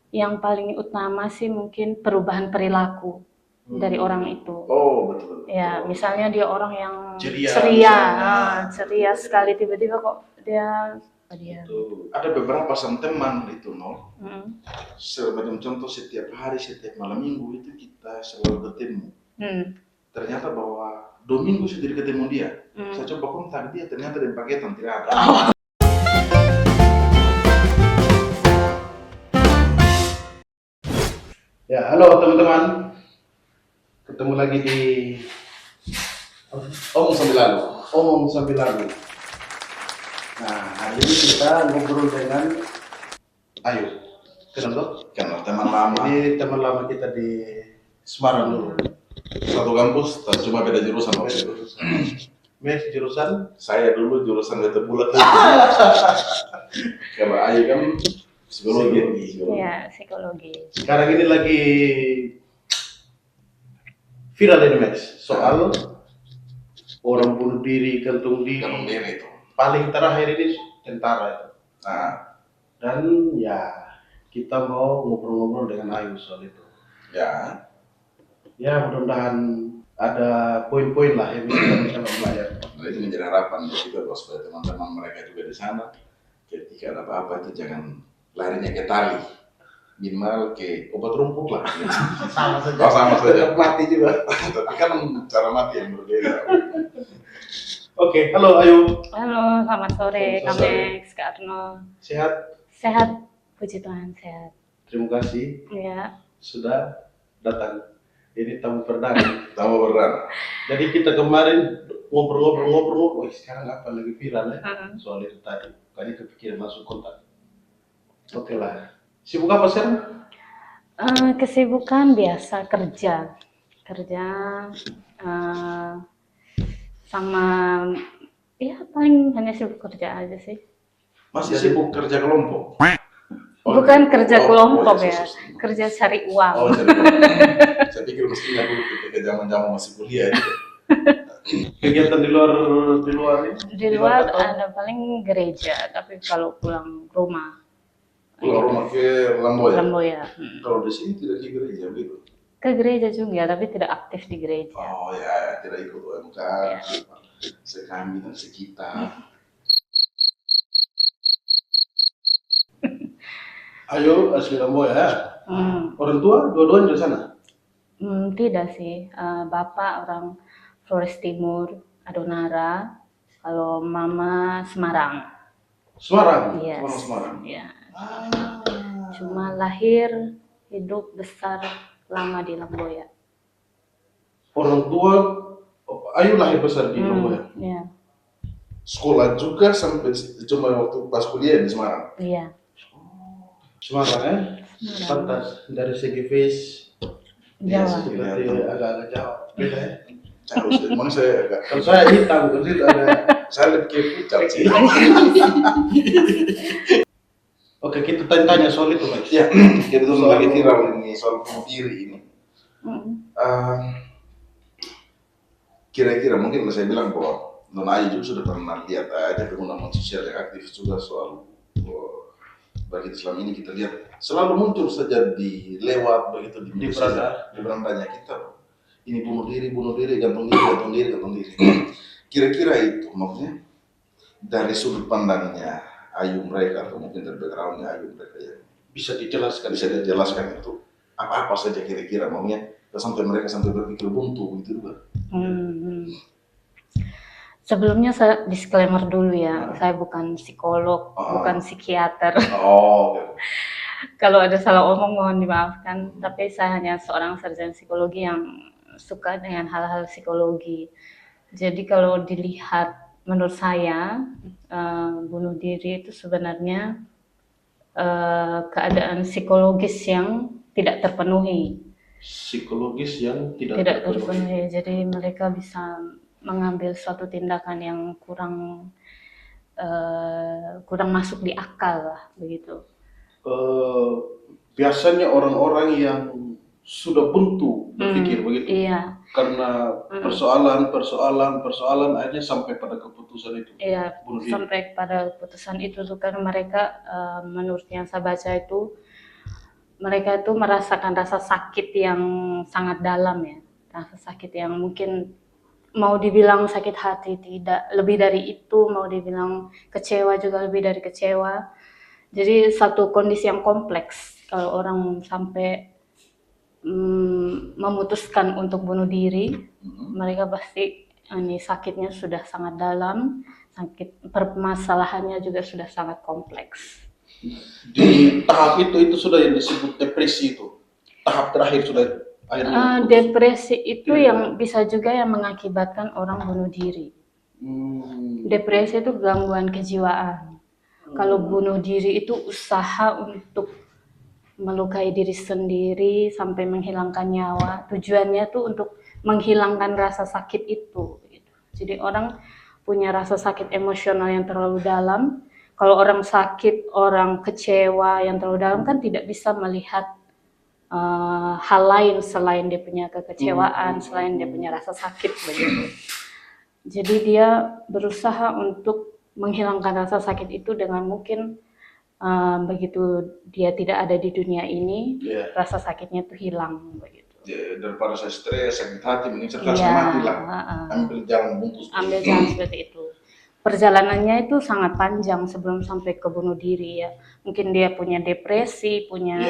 Yang paling utama sih mungkin perubahan perilaku dari orang itu. Oh, betul. Ya, misalnya dia orang yang Ceria, ceria, misalnya. sekali, tiba-tiba kok dia Itu ada beberapa teman itu, no. Hmm. Semacam contoh setiap hari, setiap malam minggu itu kita selalu ketemu. Ternyata bahwa 2 minggu saya tidak ketemu dia. Saya coba kontak dia, ternyata di paketan tidak ada. Ya, halo teman-teman. Ketemu lagi di Omong Sambil Lalu. Nah, hari ini kita ngobrol dengan Ayu. Kenal teman lama. Ini teman lama kita di Semarang dulu. Satu kampus, tapi cuma beda jurusan. Mes jurusan? Saya dulu jurusan beta bulat. Kalau Ayu kan psikologi. Ya, psikologi. Sekarang ini lagi viral ini, Mas, soal orang bunuh diri, gantung diri. Itu. Paling terakhir ini tentara itu. Nah, dan ya kita mau ngobrol-ngobrol dengan Ayu soal itu. Ya. Ya, mudah-mudahan ada poin-poin lah yang bisa kita belajar. Nah, itu menjadi harapan juga supaya teman-teman mereka juga di sana ketika ada apa-apa itu jangan larinya ke tali, minimal ke obat rumput lah. Sama saja. Oh, sama saja. Mati juga. Tapi kan cara mati yang berbeda. Oke, halo Ayu. Halo, selamat sore, Kak Max, Kak Arno. Sehat? Sehat, puji Tuhan, sehat. Terima kasih. Ya. Sudah datang. Ini tamu perdana. Jadi kita kemarin ngobrol-ngobrol, sekarang apa lagi viral ya? Soal itu tadi. Kayaknya kepikiran langsung kontak. Oke lah. Sibuk apa sekarang? Kesibukan biasa kerja, sama ya paling hanya sibuk kerja aja sih. Masih sibuk kerja kelompok? Bukan kerja kelompok ya, kerja cari uang. Oh, cari uang. Saya pikir mestinya dulu ketika zaman-zaman masih kuliah. Kegiatan di luar ini? Di luar ada paling gereja, tapi kalau pulang rumah. Pulang rumah ke Lamboya? Lamboya. Kalau di sini tidak ke gereja begitu? Ke gereja juga, tapi tidak aktif di gereja. Oh ya, tidak ikut UMK, ya. Sekami dan sekitar. Ayo, asli Lamboya. Orang tua dua-duanya di sana? Tidak sih, bapak orang Flores Timur, Adonara, kalau mama Semarang. Semarang? Yes. Orang Semarang? Ya. Cuma lahir, hidup, besar, lama di Lamboya. Orang tua, Ayu lahir besar di Lamboya? Iya. Sekolah juga sampai cuma waktu pas kuliah di Semarang? Iya. Semarang ya? Pantas, dari segi face Jawa. Berarti agak-agak jauh, beda ya? Jauh sih, emang saya agak, kalau saya hitam, kalau itu ada, saya lebih pucat sih. Oke, kita tanya soal itu, Mas. Ya, kita tuh lagi viral ini, soal bunuh diri ini. Kira-kira mungkin saya bilang bahwa Nona Ayu juga sudah pernah lihat aja pengguna sosial yang aktif juga soal bagi selama ini kita lihat selalu muncul saja di lewat begitu di berandanya kita, ini bunuh diri, gantung diri. Kira-kira itu maksudnya dari sudut pandangnya Ayu mereka atau mungkin dari backgroundnya Ayu mereka ya bisa dijelaskan itu apa saja kira-kira maksudnya sampai mereka sampai berpikir buntu gitu juga. Sebelumnya saya disclaimer dulu ya, saya bukan psikolog, bukan psikiater. Kalau ada salah omong mohon dimaafkan, tapi saya hanya seorang sarjana psikologi yang suka dengan hal-hal psikologi. Jadi kalau dilihat menurut saya, bunuh diri itu sebenarnya keadaan psikologis yang tidak terpenuhi. Psikologis yang tidak terpenuhi. Jadi mereka bisa mengambil suatu tindakan yang kurang masuk di akal lah begitu. Biasanya orang-orang yang sudah buntu berpikir begitu. Iya. Karena persoalan akhirnya sampai pada keputusan itu. Iya, sampai pada keputusan itu tuh kan mereka menurut yang saya baca itu mereka itu merasakan rasa sakit yang sangat dalam ya, rasa sakit yang mungkin mau dibilang sakit hati tidak, lebih dari itu, mau dibilang kecewa juga lebih dari kecewa. Jadi satu kondisi yang kompleks kalau orang sampai memutuskan untuk bunuh diri, mereka pasti ini sakitnya sudah sangat dalam, sakit permasalahannya juga sudah sangat kompleks. Di tahap itu sudah yang disebut depresi itu. Tahap terakhir sudah itu. Depresi itu yang bisa juga yang mengakibatkan orang bunuh diri. Depresi itu gangguan kejiwaan. Kalau bunuh diri itu usaha untuk melukai diri sendiri sampai menghilangkan nyawa. Tujuannya tuh untuk menghilangkan rasa sakit itu. Jadi orang punya rasa sakit emosional yang terlalu dalam. Kalau orang sakit, orang kecewa yang terlalu dalam kan tidak bisa melihat hal lain selain dia punya kekecewaan, selain dia punya rasa sakit begitu. Jadi dia berusaha untuk menghilangkan rasa sakit itu dengan mungkin begitu dia tidak ada di dunia ini, rasa sakitnya itu hilang begitu. Daripada saya stres, sakit hati, mending saya mati lah. Ambil jalan bungkus. Ambil jalan seperti itu. Perjalanannya itu sangat panjang sebelum sampai ke bunuh diri ya. Mungkin dia punya depresi, punya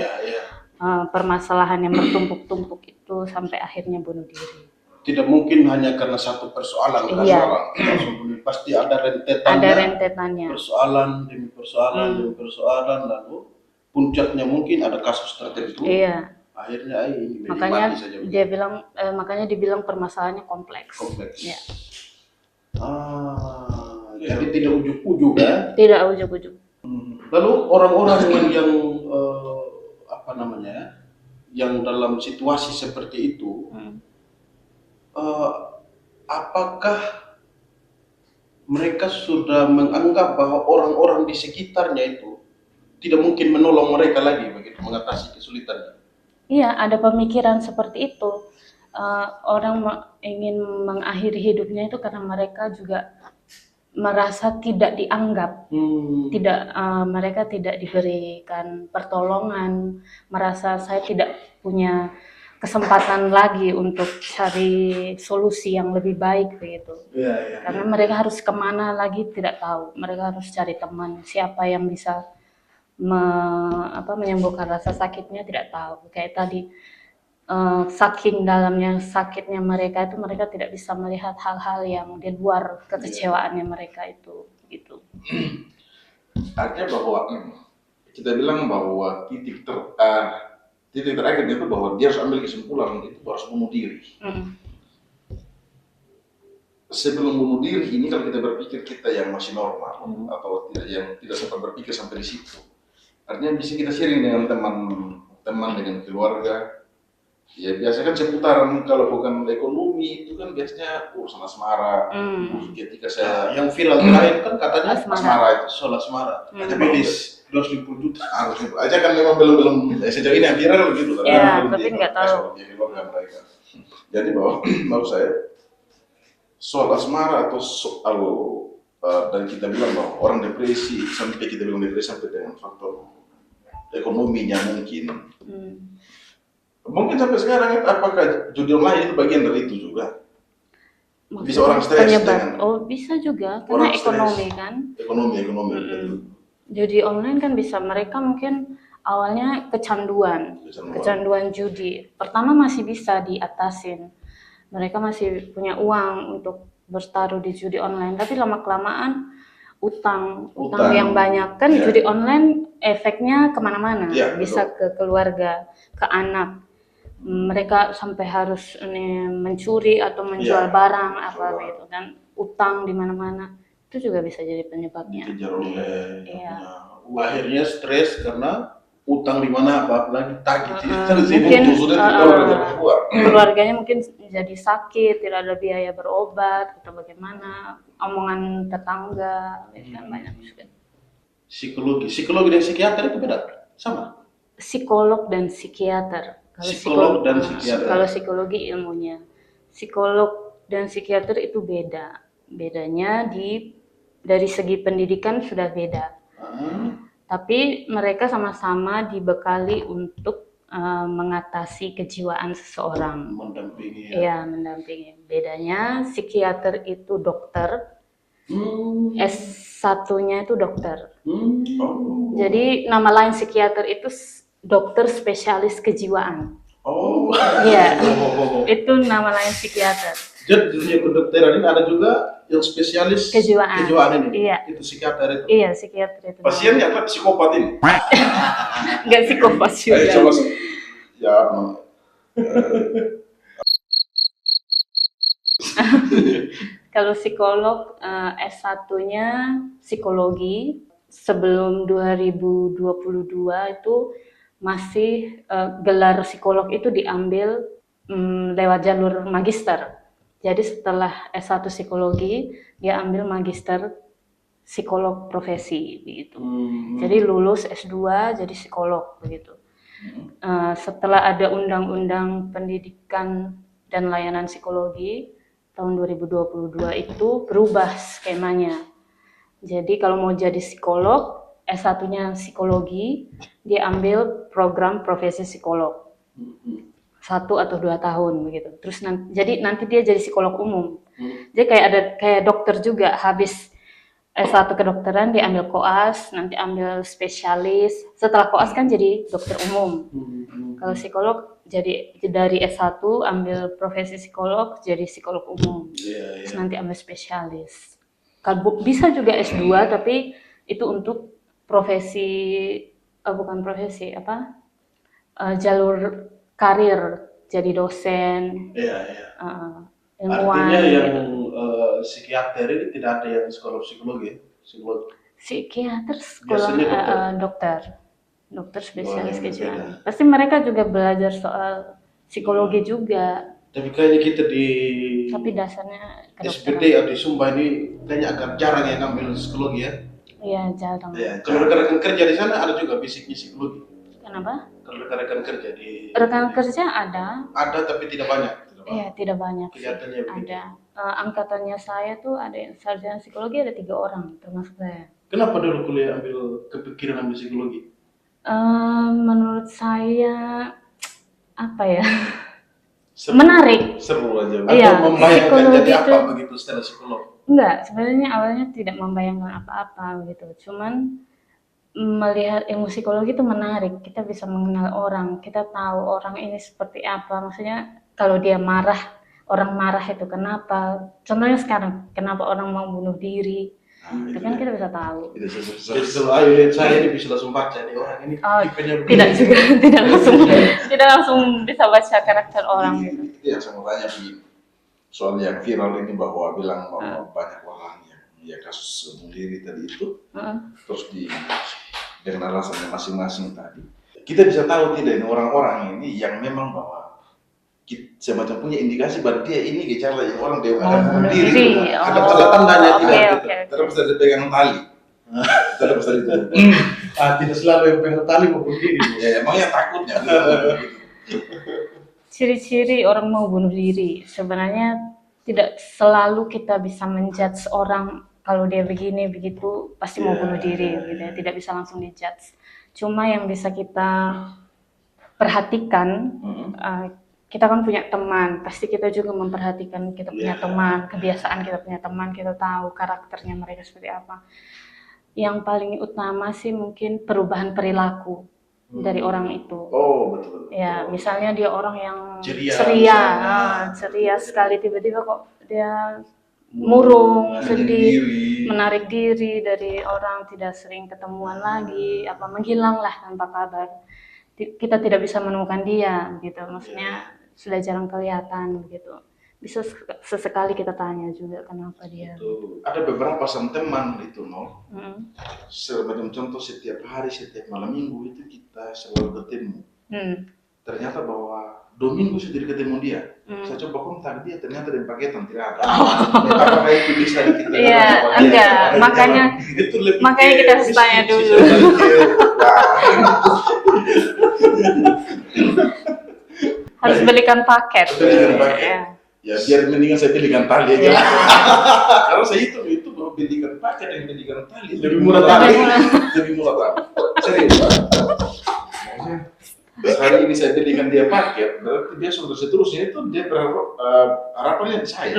permasalahan yang bertumpuk-tumpuk itu sampai akhirnya bunuh diri. Tidak mungkin hanya karena satu persoalan, pasti ada rentetannya. Ada rentetannya. Persoalan demi persoalan demi persoalan, lalu puncaknya mungkin ada kasus tertentu. Iya. Akhirnya ini makanya mati saja. Dia bilang, makanya dibilang permasalahannya kompleks. Ya. Jadi tidak ujuk-ujuk ya? Tidak ujuk-ujuk. Lalu orang-orang yang yang dalam situasi seperti itu, apakah mereka sudah menganggap bahwa orang-orang di sekitarnya itu tidak mungkin menolong mereka lagi begitu mengatasi kesulitannya? Iya, ada pemikiran seperti itu. Orang ingin mengakhiri hidupnya itu karena mereka juga merasa tidak dianggap, mereka tidak diberikan pertolongan, merasa saya tidak punya kesempatan lagi untuk cari solusi yang lebih baik begitu. Karena mereka harus kemana lagi tidak tahu, mereka harus cari teman, siapa yang bisa menyembuhkan rasa sakitnya tidak tahu. Kayak tadi, saking dalamnya sakitnya mereka itu, mereka tidak bisa melihat hal-hal yang di luar kekecewaannya mereka itu gitu. Artinya bahwa kita bilang bahwa titik terakhir itu bahwa dia harus ambil kesimpulan itu harus bunuh diri. Sebelum bunuh diri ini, kalau kita berpikir kita yang masih normal atau yang tidak sempat berpikir sampai di situ, artinya bisa kita sharing dengan teman-teman, dengan keluarga. Ya biasa kan seputaran, kalau bukan ekonomi itu kan biasanya urusan asmara. Ketika saya yang viral terakhir kan katanya asmara itu soal asmara. Habis 250 juta harus aja kan memang belum sejauh ini yang viral gitu. Ya, tapi nggak tahu. Mereka. Jadi bahwa menurut saya soal asmara atau soal dan kita bilang bahwa orang depresi, sampai kita bilang depresi sampai dengan faktor ekonominya mungkin sampai sekarang apakah judi online itu bagian dari itu juga? Bisa orang stres dengan bisa juga karena ekonomi kan. Ekonomi. Judi online kan bisa, mereka mungkin awalnya kecanduan judi. Pertama masih bisa diatasin. Mereka masih punya uang untuk bertaruh di judi online, tapi lama-kelamaan utang yang banyak kan. Judi online efeknya kemana-mana, bisa ke keluarga, ke anak. Mereka sampai harus mencuri atau menjual barang gitu, dan utang di mana-mana itu juga bisa jadi penyebabnya. Akhirnya stres karena utang di mana lagi tagih. Mungkin keluarganya mungkin jadi sakit, tidak ada biaya berobat atau bagaimana, omongan tetangga kan banyak juga. Psikologi dan psikiater itu beda sama? Psikolog dan psikiater. Kalau psikologi ilmunya, psikolog dan psikiater itu beda. Bedanya dari segi pendidikan sudah beda. Tapi mereka sama-sama dibekali untuk mengatasi kejiwaan seseorang. Mendampingi. Iya, mendampingi. Bedanya psikiater itu dokter, S1-nya itu dokter. Jadi nama lain psikiater itu dokter spesialis kejiwaan. Oh. Iya, itu nama lain psikiater. Jadi di dunia kedokteran ini ada juga yang spesialis Kejiwaan ini. Iya. Itu psikiater itu. Iya, psikiater itu. Pasiennya adalah psikopat ini. Enggak psikopat juga. Coba ya. Kalau psikolog S1-nya psikologi, sebelum 2022 itu masih gelar psikolog itu diambil lewat jalur magister. Jadi setelah S1 psikologi, dia ambil magister psikolog profesi begitu. Jadi lulus S2 jadi psikolog begitu. Setelah ada Undang-Undang Pendidikan dan Layanan Psikologi tahun 2022 itu berubah skemanya. Jadi kalau mau jadi psikolog, S1-nya psikologi, dia ambil program profesi psikolog. 1 atau 2 tahun begitu. Terus nanti dia jadi psikolog umum. Jadi kayak dokter juga, habis S1 kedokteran dia ambil koas, nanti ambil spesialis. Setelah koas kan jadi dokter umum. Kalau psikolog jadi dari S1 ambil profesi psikolog jadi psikolog umum. Terus nanti ambil spesialis. Kalau bisa juga S2 tapi itu untuk profesi bukan profesi jalur karir, jadi dosen, ilmuwan. Artinya yang gitu. Psikiater ini tidak ada yang psikologi. Psikiater sekolah dokter spesialis kejiwaan. Beda. Pasti mereka juga belajar soal psikologi juga. Tapi kayaknya kita Tapi dasarnya SPD kedokteran. di Sumba ini kayaknya agak jarang yang ngambil psikologi ya. Iya, jarang. Ya, kalau rekan-rekan kerja di sana ada juga basicnya psikologi. Kenapa? Kalau rekan-rekan kerja di Rekan kerja ada. Ada tapi tidak banyak. Iya, tidak banyak. Kelihatannya begitu. Ada. Angkatannya saya tuh ada yang sarjana psikologi ada 3 orang termasuk saya. Kenapa dulu kuliah kepikiran ambil psikologi? Menurut saya apa ya? Seru. Menarik. Seru aja. Atau Iya, membayangkan psikologi jadi apa itu- begitu setelah psikolog? Enggak, sebenarnya awalnya tidak membayangkan apa-apa gitu. Cuman melihat ilmu psikologi itu menarik. Kita bisa mengenal orang, kita tahu orang ini seperti apa. Maksudnya kalau dia marah, orang marah itu kenapa? Contohnya sekarang, kenapa orang mau bunuh diri? Itu kan kita bisa tahu. Jadi kalau Ayu lihat saya ini bisa langsung baca nih orang ini tipenya begini. Tidak juga, tidak langsung bisa baca karakter orang gitu. Itu yang saya mau tanya begini. Soal yang viral ini bahwa bilang bahwa banyak orang yang ya kasus bunuh diri tadi itu terus dengan alasannya masing-masing tadi. Kita bisa tahu tidak ini orang-orang ini yang memang bahwa semacam punya indikasi bahwa dia ini gejala yang orang dia akan bunuh diri. Ada tanda-tandanya tidak? Terus bisa dipegang tali. Terus bisa itu. Tidak selalu yang pengen tali mau bunuh diri. Ya emangnya takutnya. Ciri-ciri orang mau bunuh diri sebenarnya tidak selalu kita bisa menjudge orang kalau dia begini begitu pasti mau bunuh diri gitu ya. Tidak bisa langsung dijudge. Cuma yang bisa kita perhatikan kita kan punya teman, pasti kita juga memperhatikan kita punya teman, kebiasaan kita punya teman, kita tahu karakternya mereka seperti apa. Yang paling utama sih mungkin perubahan perilaku dari orang itu. Oh betul. Ya, misalnya dia orang yang ceria sekali tiba-tiba kok dia murung, sedih, menarik diri dari orang, tidak sering ketemuan lagi, menghilang lah tanpa kabar. Kita tidak bisa menemukan dia, gitu. Maksudnya sudah jarang kelihatan, gitu. Bisa sesekali kita tanya juga kenapa dia. Itu ada beberapa teman itu semacam contoh setiap hari, setiap malam minggu itu kita selalu ketemu. Ternyata bahwa 2 minggu sudah ketemu dia. Saya coba kontak dia, ternyata di paketan tidak ada. Apakah itu bisa kita? Iya, enggak. Makanya kita harus tanya dulu. Harus belikan paket. Ya biar mendingan saya pilihkan tali aja. Karena saya itu belikan paket dan belikan tali Lebih murah tali. lebih murah tali. Serius. Maksudnya, hari ini saya belikan dia paket, berarti dia sudah seterusnya itu dia berharap harapannya di saya.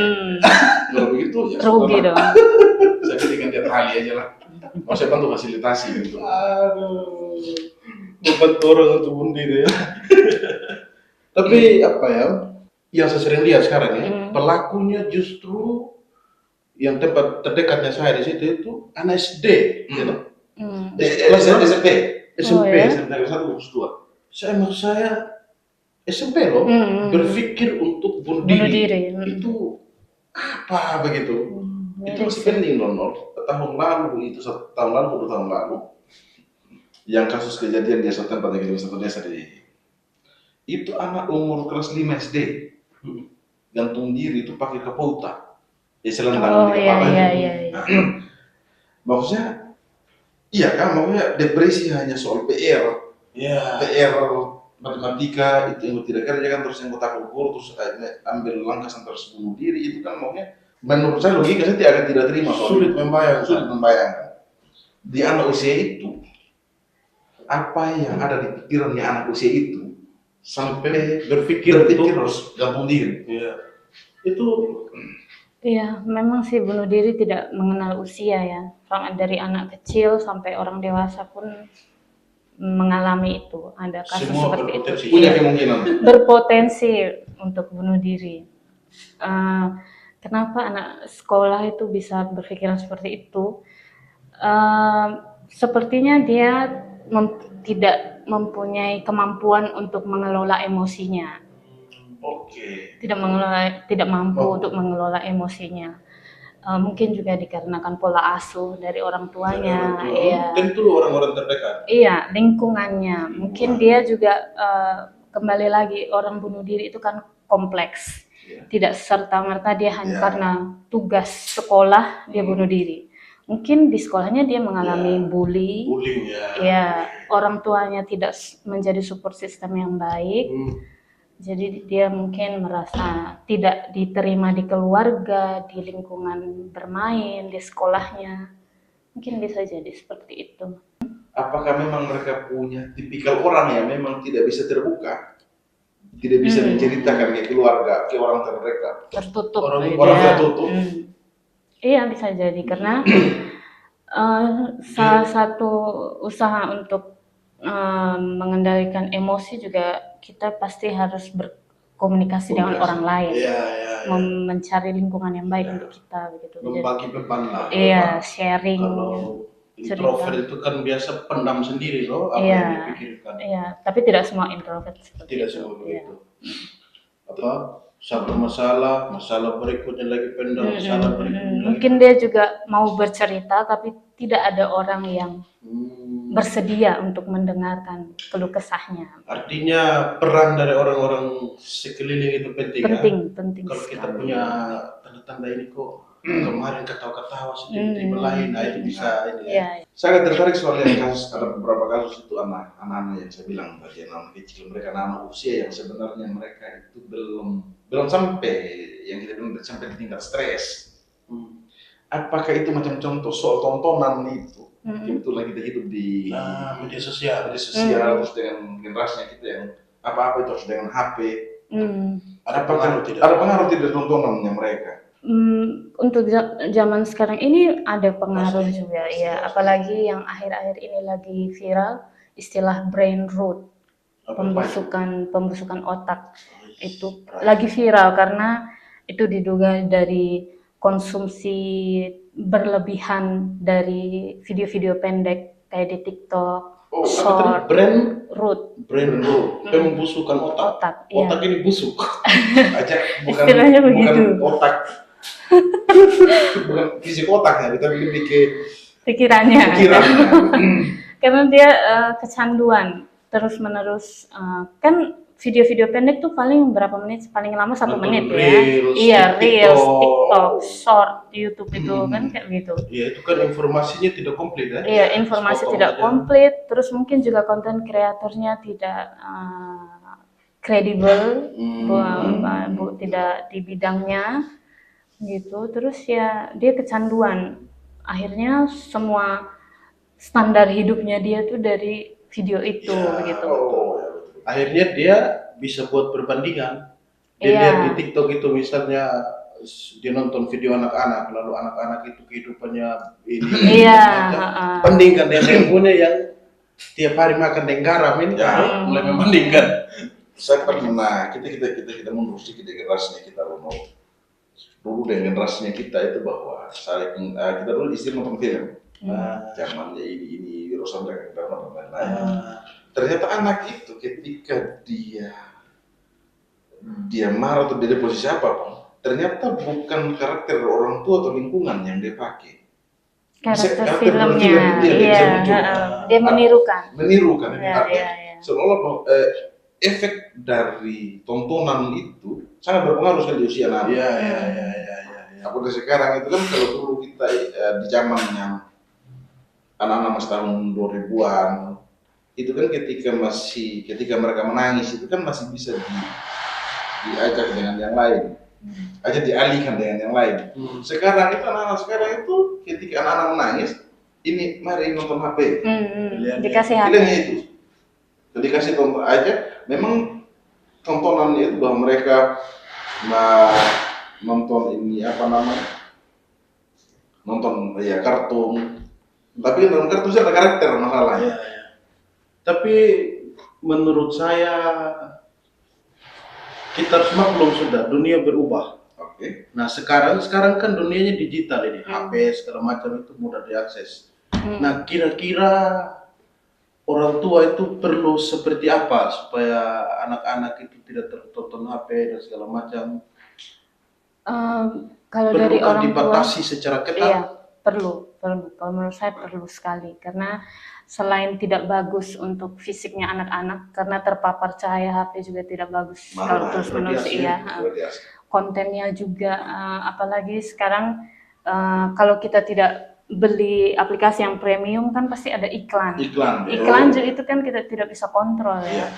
Kalau begitu ya Rugi sudah dong. saya belikan dia tali aja lah. Mau saya bantu fasilitasi gitu. Aduh, membantu orang untuk bunuh diri ya. Tapi apa ya, yang saya sering lihat sekarang ya, pelakunya justru yang tempat terdekatnya saya di situ itu anak SD, gitu. SMP. SMP, ya? SMP negeri 1 Fokus 2. maksud saya SMP loh, berpikir untuk bunuh Bunuh diri. diri. Itu apa begitu? Itu Miris masih sih. penting nonol. Tahun lalu itu 1 tahun lalu, 2 tahun lalu, Yang kasus kejadian di satu tempat yang satu desa itu anak umur kelas 5 SD gantung diri itu pakai kapauta selendang di kepala Iya. maksudnya iya kan maksudnya depresi hanya soal PR matematika itu yang tidak kerja kan terus yang takut guru terus ambil langkah sampai harus bunuh diri itu kan maksudnya menurut saya logika saya tidak terima sulit membayangkan di anak usia itu apa yang ada di pikirannya anak usia itu sampai berpikir harus gantung diri. Iya. Itu Iya, memang sih bunuh diri tidak mengenal usia ya. Dari anak kecil sampai orang dewasa pun mengalami itu. Ada kasus semua seperti itu. berpotensi. Punya kemungkinan. Berpotensi untuk bunuh diri. Kenapa anak sekolah itu bisa berpikiran seperti itu? Sepertinya dia tidak mempunyai kemampuan untuk mengelola emosinya. Oke. Tidak mampu untuk mengelola emosinya. Mungkin juga dikarenakan pola asuh dari orang tuanya. Iya. Dan itu orang-orang terdekat. Iya, lingkungannya. Mungkin dia juga kembali lagi orang bunuh diri itu kan kompleks. Tidak serta-merta dia hanya karena tugas sekolah dia bunuh diri. Mungkin di sekolahnya dia mengalami bullying ya, orang tuanya tidak menjadi support system yang baik, jadi dia mungkin merasa tidak diterima di keluarga, di lingkungan bermain, di sekolahnya, mungkin bisa jadi seperti itu. Apakah memang mereka punya tipikal orang yang memang tidak bisa terbuka, tidak bisa menceritakan ke keluarga, ke orang terdekat, tertutup, orang tertutup? Iya, bisa jadi karena salah satu usaha untuk mengendalikan emosi juga kita pasti harus berkomunikasi dengan orang lain, mencari lingkungan yang baik untuk kita begitu. Membagi beban lah. Iya, sharing. Kalau introvert itu kan biasa pendam sendiri loh apa yang dipikirkan. Iya, tapi tidak semua introvert seperti tidak itu. semua begitu. Apa? Satu masalah berikutnya lagi pendam, masalah berikutnya. Mungkin dia juga mau bercerita tapi tidak ada orang yang bersedia untuk mendengarkan keluh kesahnya. Artinya peran dari orang-orang sekeliling itu penting. Penting. Kalau kita punya tanda-tanda ini kok kemarin ketawa-ketawa sedikit lain, nah itu bisa ini. Iya. Saya tertarik soal yang kasus, ada beberapa kasus itu anak-anak yang saya bilang tadi, anak kecil, mereka anak usia yang sebenarnya mereka itu belum sampai yang kita bilang sampai di tingkat stres. Apakah itu macam contoh soal tontonan itu? Kebetulan kita hidup di media sosial terus dengan generasinya kita yang apa-apa itu harus dengan HP. Ada pengaruh tidak? Ada pengaruh tidak tontonannya mereka? Untuk zaman sekarang ini ada pengaruh juga ya, apalagi yang akhir-akhir ini lagi viral istilah brain rot, pembusukan otak. Itu lagi viral karena itu diduga dari konsumsi berlebihan dari video-video pendek kayak di TikTok, short. Brain rot, pembusukan otak. Otak ini busuk. Istilahnya begitu. Bukan otak. Bukan fisik otaknya, tapi lebih ke pikirannya. Karena dia kecanduan terus-menerus, kan video-video pendek tuh paling berapa menit, paling lama 1 menit ya. Reels, TikTok, short, YouTube itu kan kayak gitu. Iya, itu kan informasinya tidak komplit ya. Iya, informasi tidak komplit, terus mungkin juga konten kreatornya tidak kredibel, tidak di bidangnya gitu. Terus ya dia kecanduan akhirnya semua standar hidupnya dia tuh dari video itu Ya, begitu. Oh, ya betul. akhirnya dia bisa buat perbandingan. Dia Iya. lihat di TikTok itu misalnya dia nonton video anak-anak, lalu anak-anak itu kehidupannya ini, Iya, macam. heeh. Bandingkan dengan yang punya yang tiap hari makan dengan garam ini, Ya. mulai membandingkan. Saya pernah kita mundur sedikit di generasinya kita Rono. Dulu dengan generasinya kita itu bahwa kita dulu istri nonton film. Zamannya ini Wiro Sableng dan lain-lain. Ternyata anak itu ketika dia marah atau dia di posisi apapun, ternyata bukan karakter orang tua atau lingkungan yang dia pakai. Karakter Karakter filmnya, film itu yang dia bisa iya, muncul. dia menirukan. Menirukan. Iya, Artinya iya. seolah-olah bahwa, efek dari tontonan itu sangat berpengaruh sekali di usia anak. Iya. Apalagi sekarang itu kan kalau dulu kita di zaman yang anak-anak masih tahun 2000-an itu kan ketika mereka menangis itu kan masih bisa diajak dengan yang lain, aja dialihkan dengan yang lain. Sekarang itu anak-anak sekarang itu ketika anak-anak menangis, ini mari nonton HP. Dikasih HP. Pilihannya itu, dikasih tonton aja. Memang tontonannya itu bahwa mereka nonton ini apa namanya, nonton ya kartun. Tapi dalam kartun ada karakter masalahnya. Iya. Tapi menurut saya kita semua belum sudah, dunia berubah. Oke. Nah sekarang kan dunianya digital ini, HP segala macam itu mudah diakses. Nah kira-kira orang tua itu perlu seperti apa supaya anak-anak itu tidak tertonton HP dan segala macam? Kalau dari Perlukah orang tua, dibatasi secara ketat? iya, perlu. Kalau menurut saya perlu sekali, karena selain tidak bagus untuk fisiknya anak-anak, karena terpapar cahaya HP juga tidak bagus kalau terus-menerus. Iya, kontennya juga, apalagi sekarang kalau kita tidak beli aplikasi yang premium kan pasti ada iklan juga itu kan kita tidak bisa kontrol ya.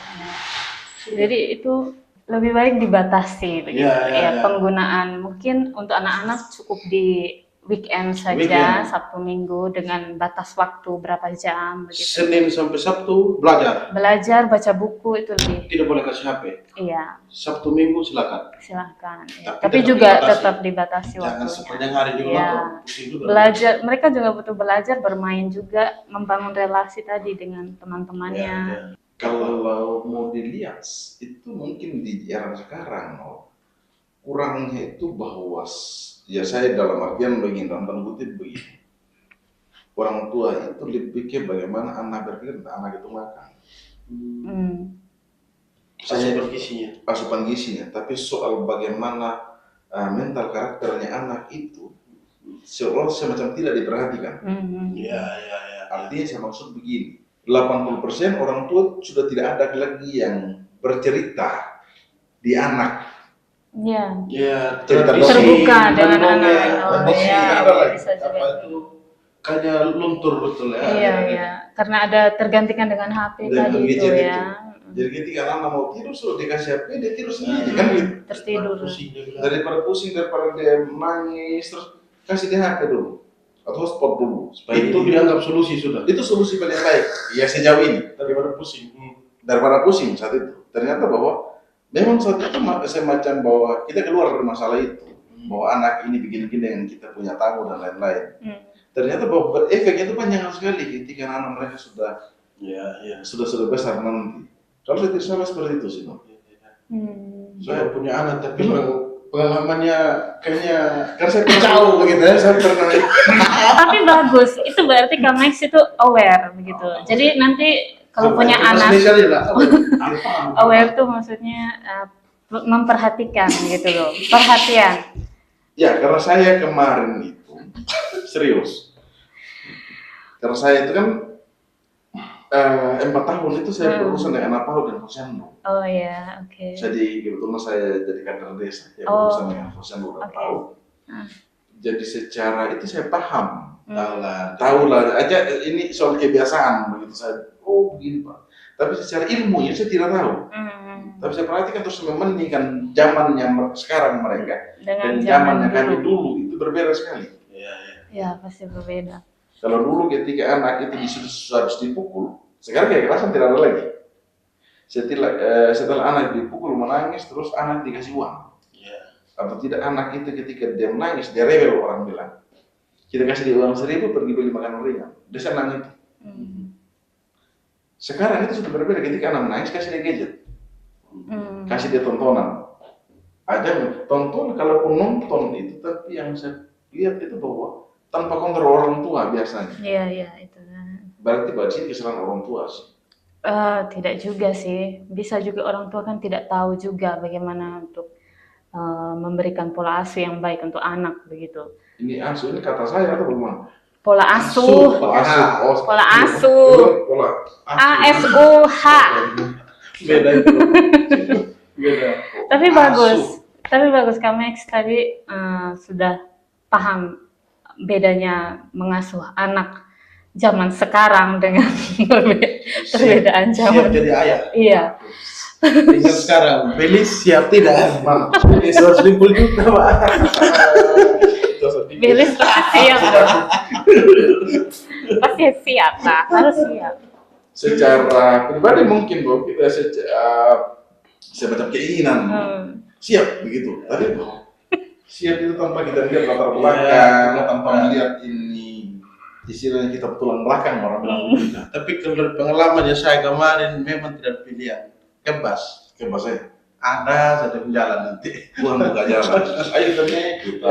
Jadi itu lebih baik dibatasi begitu penggunaan. Mungkin untuk anak-anak cukup di weekend saja, Sabtu Minggu dengan batas waktu berapa jam begitu. Senin sampai Sabtu belajar baca buku itu lebih tidak boleh kasih HP. Iya, Sabtu Minggu silakan ya. Tapi juga tetap dibatasi jangan waktunya. sepanjang hari juga nonton, pusing juga. Belajar, mereka juga butuh belajar, bermain juga, membangun relasi tadi dengan teman-temannya. Kalau mau dilihat itu mungkin di era sekarang kurangnya itu bahwa ya saya dalam artian begini, dalam tanda kutip begini, orang tua itu lebih ke bagaimana anak berpikir, anak itu makan. Asupan gizinya, tapi soal bagaimana mental karakternya anak itu seolah semacam tidak diperhatikan. Artinya saya maksud begini, 80% orang tua sudah tidak ada lagi yang bercerita di anak. Terbuka dengan anak. Bisa juga. Itu kayak luntur betul ya. Iya. Karena ada tergantikan dengan HP tadi itu ya. Jadi ketika anak mau tidur suruh dikasih HP, dia tidur sendiri kan gitu. Tertidur. Daripada pusing, daripada dia nangis, terus kasih dia HP dulu atau hotspot dulu. Itu dianggap solusi sudah. Itu solusi paling baik. Ya sejauh ini daripada pusing saat itu. Ternyata bahwa memang saat itu semacam bahwa kita keluar dari masalah itu, bahwa anak ini begini-begini dengan kita punya tamu dan lain-lain. Ternyata bahwa efeknya itu panjang sekali ketika anak mereka sudah besar nanti. Kalau saya sama seperti itu sih, Saya punya anak tapi pengalamannya kayaknya karena saya jauh begitu ya, saya pernah. Tapi bagus, itu berarti Kamex itu aware begitu. Jadi nanti kalau punya anak aware tuh maksudnya memperhatikan gitu loh, perhatian. Ya, karena saya kemarin itu serius. Karena saya itu kan 4 tahun itu saya berurusan dengan Napau dan Posyandu. Oh ya, oke. Jadi kebetulan saya jadi kader desa yang berurusan dengan Posyandu dan Napau. Jadi secara itu saya paham. Tahu lah aja ini soal kebiasaan begitu saya. Oh begini Pak. Tapi secara ilmunya saya tidak tahu. Tapi saya perhatikan terus membandingkan zamannya sekarang mereka dan zamannya kami dulu itu berbeda sekali. Ya, pasti berbeda. Kalau dulu ketika anak itu harus dipukul, sekarang kekerasan tidak ada lagi. Setelah anak dipukul menangis, terus anak dikasih uang. Atau tidak, anak itu ketika dia menangis, dia rewel, orang bilang. Kita kasih dia uang 1.000 pergi beli makanan ringan. Dia senang itu. Sekarang itu sudah berbeda, ketika anak menangis kasih dia gadget. Kasih dia tontonan. Aja tonton, kalaupun nonton itu, tapi yang saya lihat itu bahwa tanpa kontrol orang tua biasanya. Iya, itu. Berarti sini kesalahan orang tua sih. Tidak juga sih. Bisa juga orang tua kan tidak tahu juga bagaimana untuk memberikan pola asuh yang baik untuk anak begitu. Ini asuh ini kata saya atau bagaimana? Pola asuh. Pola asuh. ASUH. Beda itu. Beda. Tapi bagus kami tadi sudah paham bedanya mengasuh anak zaman sekarang dengan perbedaan zaman. Siap jadi ayah. Iya. Tinggal sekarang, Belis siap tidak? Belis 150 juta, Pak. Belis pasti siap. Pasti siap, Pak. Harus siap. Secara pribadi mungkin bahwa kita semacam keinginan siap begitu, tapi siap itu tanpa kita lihat latar belakang, tanpa melihat ini istilahnya kita tulang belakang orang bilang begitu. Tapi kalau pengalamannya saya kemarin memang tidak pilihan. Kebas saya ada saja jalan nanti. Tuhan buka jalan. Ayo kita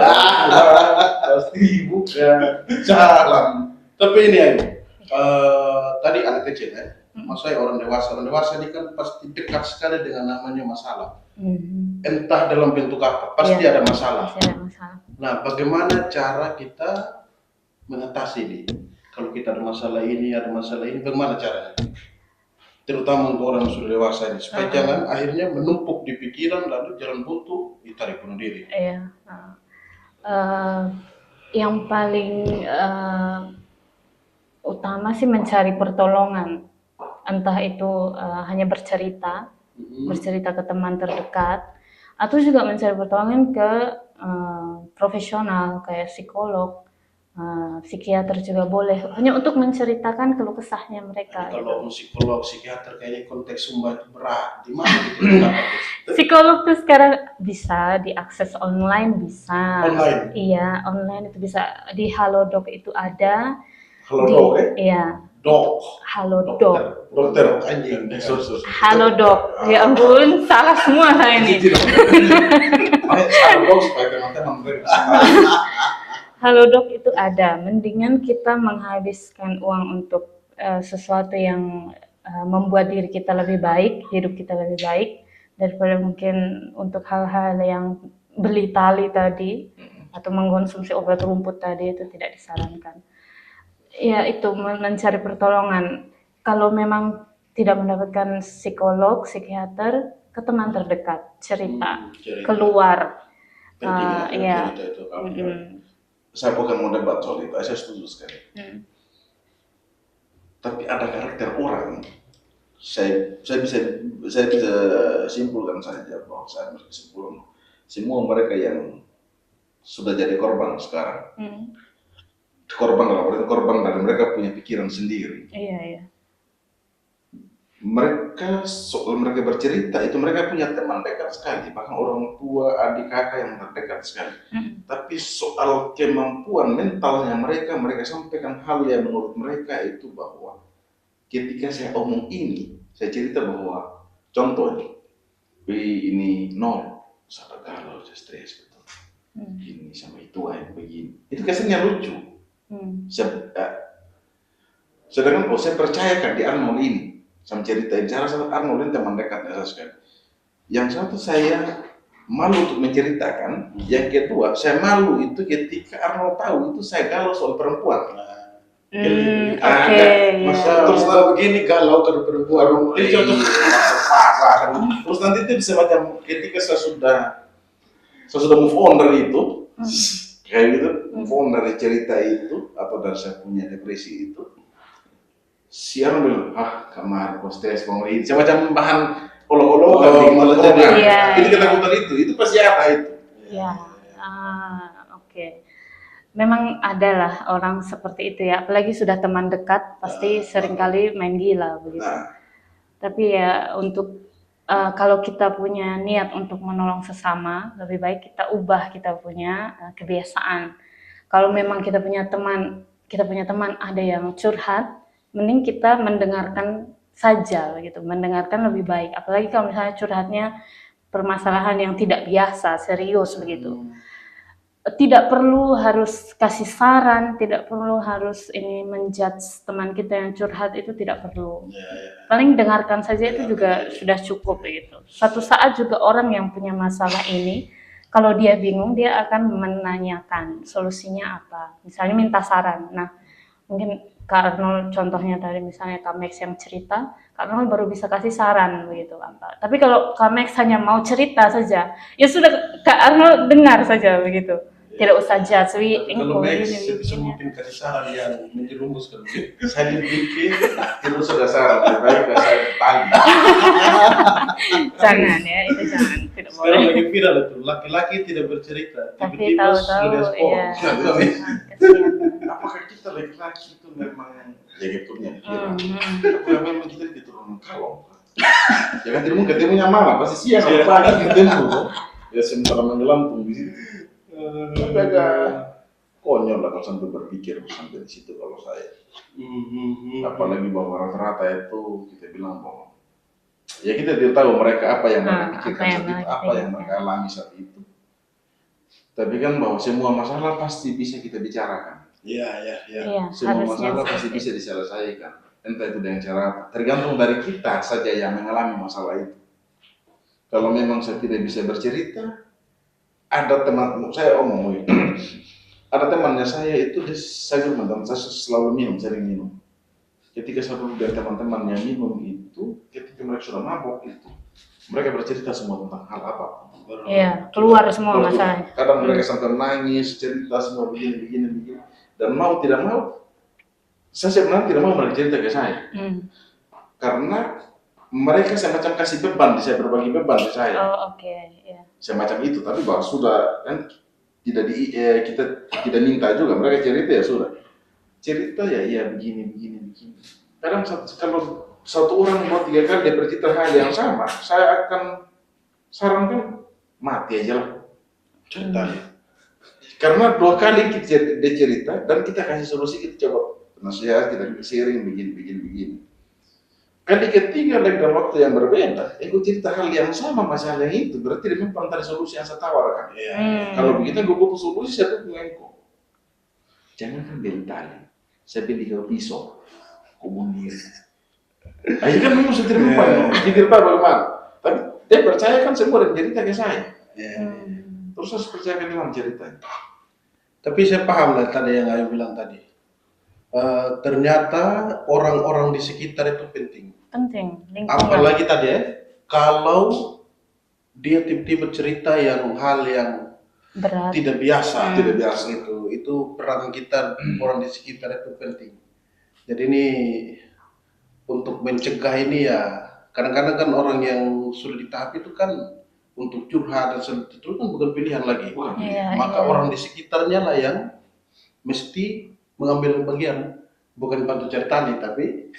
pasti buka jalan. Tapi ini tadi anak kecil ya. Maksudnya orang dewasa ini kan pasti dekat sekali dengan namanya masalah. Entah dalam bentuk apa, pasti ada masalah. Pasti ada masalah. Nah, bagaimana cara kita mengatasi ini? Kalau kita ada masalah ini, bagaimana caranya? Terutama untuk orang yang sudah dewasa ini, supaya jangan akhirnya menumpuk di pikiran lalu jalan buntu ditarik bunuh diri. Iya. Yang paling utama sih mencari pertolongan, entah itu hanya bercerita ke teman terdekat, atau juga mencari pertolongan ke profesional kayak psikolog. Psikiater juga boleh, hanya untuk menceritakan keluh kesahnya mereka. Kalau psikolog, psikiater kayaknya konteks Sumba itu berat. Di mana gitu? Psikolog tuh sekarang bisa diakses online, bisa. Online? Iya, online itu bisa. Di Halodoc itu ada. Halodoc Iya. Dok. Halodoc. Dokter anjing. Halodoc. Ya ampun, salah semua lah ini. Halodoc supaya teman-teman Halodoc itu ada. Mendingan kita menghabiskan uang untuk sesuatu yang membuat diri kita lebih baik, hidup kita lebih baik, daripada mungkin untuk hal-hal yang beli tali tadi atau mengkonsumsi obat rumput tadi, itu tidak disarankan. Ya, itu mencari pertolongan. Kalau memang tidak mendapatkan psikolog, psikiater, ke teman terdekat, cerita. Keluar. Ya. Saya bukan mau debat soal itu, saya setuju sekali. Tapi ada karakter orang, saya bisa simpulkan saja bahwa saya berkesimpulan semua mereka yang sudah jadi korban sekarang, korban dan mereka punya pikiran sendiri. Iya. Mereka soal mereka bercerita itu mereka punya teman dekat sekali, bahkan orang tua, adik kakak yang terdekat sekali. Tapi soal kemampuan mentalnya mereka sampaikan hal yang menurut mereka itu bahwa ketika saya omong ini, saya cerita bahwa contoh ini nol, saya galau, saya stres betul. Ini sama itu begini, itu kesannya lucu. Sedangkan saya percayakan di Arnold ini. Sama ceritain, saya rasa Arnold ini teman dekatnya saya sekali. Yang satu saya malu untuk menceritakan, yang kedua saya malu itu ketika Arnold tahu itu saya galau soal perempuan. Terus begini galau ke perempuan. Terus nanti itu bisa macam ketika saya sudah move on dari itu, kayak gitu, move on dari cerita itu atau dari saya punya depresi itu. Siang bilang, kamar, stres, pemerintah, semacam bahan olok-olok, Iya. Itu ketakutan itu pasti ada itu. Iya, oke. memang adalah orang seperti itu ya, apalagi sudah teman dekat pasti seringkali main gila begitu. Tapi ya untuk kalau kita punya niat untuk menolong sesama, lebih baik kita ubah kita punya kebiasaan. Kalau memang kita punya teman ada yang curhat, mending kita mendengarkan saja begitu, mendengarkan lebih baik. Apalagi kalau misalnya curhatnya permasalahan yang tidak biasa, serius begitu. Tidak perlu harus kasih saran, tidak perlu harus ini menjudge teman kita yang curhat, itu tidak perlu. Paling dengarkan saja itu juga sudah cukup begitu. Suatu saat juga orang yang punya masalah ini, kalau dia bingung dia akan menanyakan solusinya apa. Misalnya minta saran. Nah, mungkin Kak Arnold contohnya tadi misalnya Kak Max yang cerita, Kak Arnold baru bisa kasih saran begitu apa. Tapi kalau Kak Max hanya mau cerita saja, ya sudah Kak Arnold dengar saja begitu. Tidak usah judge, Kalau Max bisa mungkin kasih saran yang menjerumuskan. Saya dipikir, itu sudah saran, lebih baik saya tali. Jangan ya, itu jangan, tidak boleh. Sekarang lagi viral itu, laki-laki tidak bercerita, Tapi tiba-tiba tahu-tahu, sudah sport. iya. Kasihan. Apakah kita laki-laki itu memang ya gitunya pikiran? Apakah memang kita diturunkan kalau? Ya kan ketemunya malam, pasti siang atau pagi ketemu. Ya sementara menggelantung di situ. Tapi agak konyol lah kalau sampai berpikir sampai di situ kalau saya. Apalagi bahwa rata-rata itu kita bilang bahwa ya kita tidak tahu mereka apa yang mereka pikirkan saat itu, apa yang mereka alami saat itu. Tapi kan bahwa semua masalah pasti bisa kita bicarakan. Iya. Semua masalah pasti bisa diselesaikan. Entah itu dengan cara apa. Tergantung dari kita saja yang mengalami masalah itu. Kalau memang saya tidak bisa bercerita, ada teman saya omong, ada temannya saya itu saya teman saya selalu minum, sering minum. Ketika saya dulu dari teman-teman yang minum itu, ketika mereka sudah mabok itu, mereka bercerita semua tentang hal apa. Iya, keluar semua masalahnya. Kadang mereka sampai nangis, cerita semua begini. Dan mau tidak mau, saya sebenarnya tidak mau mereka cerita ke saya. Karena mereka semacam kasih beban, saya berbagi beban ke saya. Oh, oke, ya. Semacam itu, tapi bahwa sudah kan kita tidak minta juga, mereka cerita ya sudah. Cerita ya iya begini. Kadang kalau satu orang mau 3 kali dia bercerita hal yang sama, saya akan sarankan mati aja lah ceritanya. Karena 2 kali dia cerita dan kita kasih solusi, kita coba nasihat, kita sharing begini. Kali ketiga lagi dalam waktu yang berbeda, aku cerita hal yang sama masalah itu, berarti dia memang tadi solusi yang saya tawarkan. Kalau begitu gue butuh solusi, saya dukung engkau. Jangan kan beli tali, saya beli kau pisau, komunir. Akhirnya kan memang sudah memang, jikir bagaimana. Tapi dia percaya kan semua dan cerita ke saya. Terus saya percayakan dengan ceritanya. Tapi saya paham lah tadi yang Ayu bilang tadi. Ternyata orang-orang di sekitar itu penting. Lingkungan. Apalagi tadi ya, kalau dia tiba-tiba cerita hal yang berat, tidak biasa itu peran kita orang di sekitar itu penting. Jadi ini untuk mencegah ini ya, kadang-kadang kan orang yang sudah di tahap itu kan untuk curhat dan itu kan bukan pilihan lagi. Maka orang di sekitarnya lah yang mesti mengambil bagian. Bukan bantu cari tali, tapi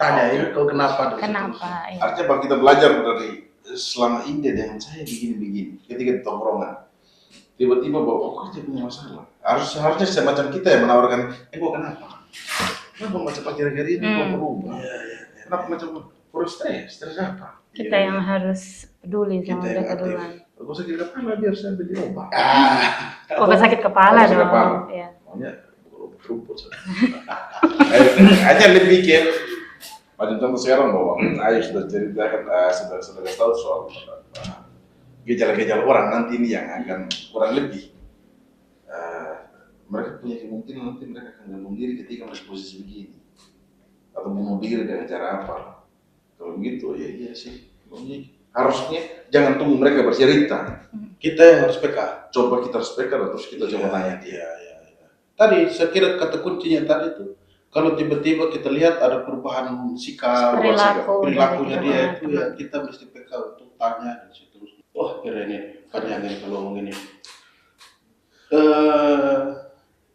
tanya kau kenapa? Iya. Artinya kalau kita belajar dari selama ini dengan saya begini, ketika di tongkrongan, tiba-tiba bahwa dia punya masalah. Harusnya semacam kita yang menawarkan, kok kenapa? Kenapa macam akhir-akhir ini kok berubah? Kenapa macam stres apa? Kita yang harus peduli sama mereka duluan. Kalau sakit kepala biar saya beli obat. Sakit kepala dong. Iya. Rumput hanya lebih pikir macam contoh sekarang bahwa Ayu sudah ceritakan sudah tahu soal gejala-gejala orang nanti ini yang akan kurang lebih mereka punya kemungkinan nanti mereka akan gantung diri ketika mereka posisi begini atau bunuh diri dengan cara apa. Kalau begitu ya iya sih harusnya jangan tunggu mereka bercerita, kita yang harus peka. Coba kita harus peka dan terus kita coba tanya dia. Tadi saya kira kata kuncinya tadi itu kalau tiba-tiba kita lihat ada perubahan sikap, perilakunya dia itu ya kita mesti peka untuk tanya dan seterusnya. Wah keren ini, panjang ini kalau ngomong ini.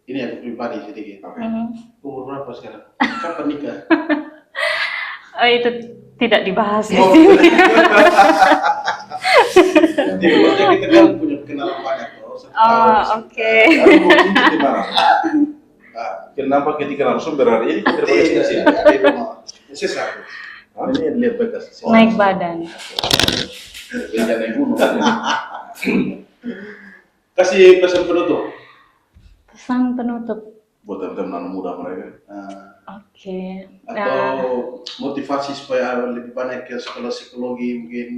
ini aku pribadi sedikit. Umur berapa sekarang? Kapan nikah? Oh, itu tidak dibahas di Oh, sini. Di keluarga kita kan punya kenalan banyak loh. Oh, oke. Aku mau tunjuk di mana? Kenapa ketika narasumber hari ini kita berbagi di sini? Ada yang mau sesat. Ini lihat bekas. Naik badan. Jangan naik gunung. Kasih pesan penutup. Pesan penutup. Buat teman-teman muda mereka. Oke. Atau motivasi supaya lebih banyak ke sekolah psikologi mungkin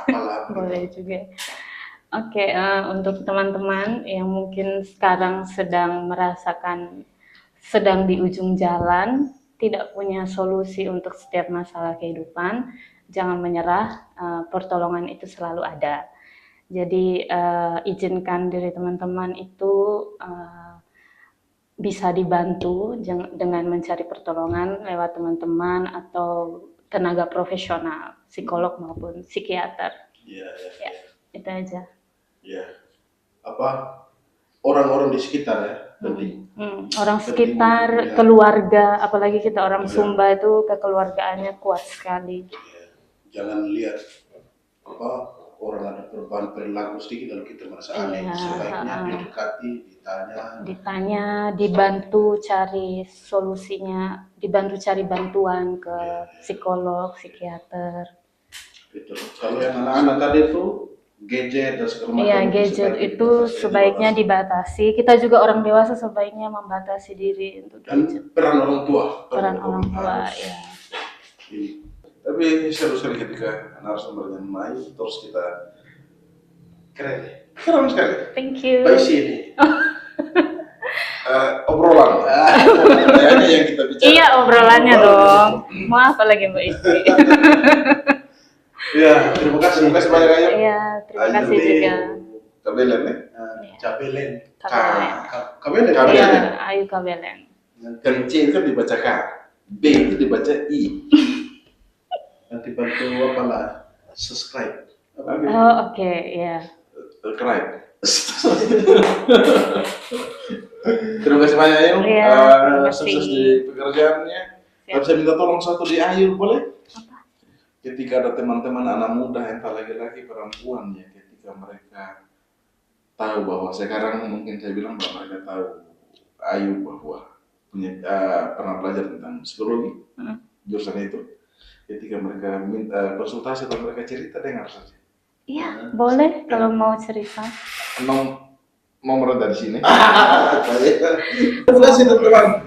apalah. Boleh juga. Oke, untuk teman-teman yang mungkin sekarang sedang di ujung jalan, tidak punya solusi untuk setiap masalah kehidupan, jangan menyerah, pertolongan itu selalu ada. Jadi izinkan diri teman-teman itu bisa dibantu dengan mencari pertolongan lewat teman-teman atau tenaga profesional, psikolog maupun psikiater. Iya. Ya, itu aja. Ya, orang-orang di sekitar ya, penting. Orang sekitar, keluarga, apalagi kita orang Sumba itu kekeluargaannya kuat sekali. Ya, jangan lihat orang ada perubahan perilaku sedikit lalu kita merasa aneh. Sebaiknya didekati, ditanya, dibantu cari solusinya, dibantu cari bantuan ke psikolog, psikiater. Betul. Kalau yang anak-anak tadi itu gadget dan segala macam. Iya, gadget itu sebaiknya dibatasi. Kita juga orang dewasa sebaiknya membatasi diri untuk gadget. Dan peran orang tua. Peran orang tua, ya. Tapi seru sekali ketika narasumbernya main terus kita keren sekali. Thank you. Baik sih ini. Obrolan kayaknya yang kita bicara. Iya, obrolannya dong. Mau apa lagi Mbak Istri? Ya, terima kasih banyak Ayu. Iya, terima kasih juga. Kabelen ya? Cabelen. Kabelen. Iya, Ayu Kabelen. Kan C itu kan dibaca K, B itu dibaca I. Nanti bantu apalah subscribe. Oh, oke, ya. Keren. Terima kasih banyak Ayu. Iya, terima kasih. Sukses di pekerjaannya. Siap. Bisa minta tolong satu di Ayu boleh? Ketika ada teman-teman anak muda, entah laki-laki perempuan ya, ketika mereka tahu bahwa sekarang mungkin saya bilang bahwa mereka tahu Ayu bahwa punya pernah belajar tentang psikologi, jurusan itu. Ketika mereka minta konsultasi atau mereka cerita, dengar saja. Iya, boleh kalau mau cerita. Nomor dari sini. Terima kasih teman-teman.